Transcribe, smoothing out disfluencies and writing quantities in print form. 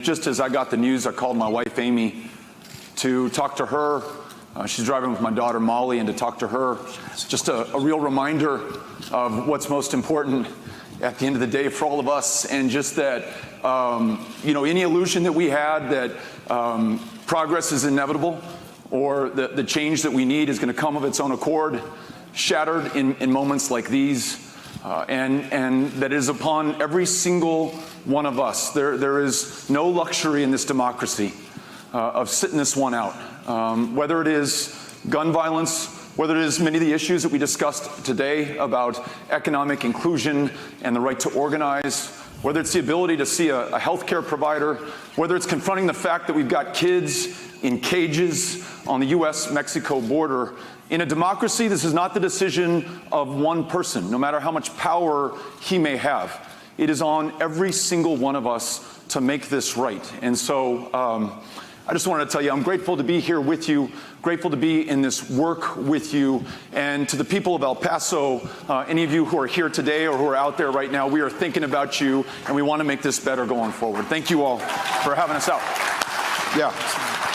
Just as I got the news, I called my wife, Amy, to talk to her. She's driving with my daughter, Molly, and to talk to her. Just a real reminder of what's most important at the end of the day for all of us, and just that, any illusion that we had that progress is inevitable or the change that we need is going to come of its own accord, shattered in moments like these. And that is upon every single one of us. There is no luxury in this democracy of sitting this one out. Whether it is gun violence, whether it is many of the issues that we discussed today about economic inclusion and the right to organize, whether it's the ability to see a healthcare provider, whether it's confronting the fact that we've got kids in cages on the U.S.-Mexico border. In a democracy, this is not the decision of one person, no matter how much power he may have. It is on every single one of us to make this right. And so I just wanted to tell you, I'm grateful to be here with you, grateful to be in this work with you. And to the people of El Paso, any of you who are here today or who are out there right now, we are thinking about you, and we want to make this better going forward. Thank you all for having us out. Yeah.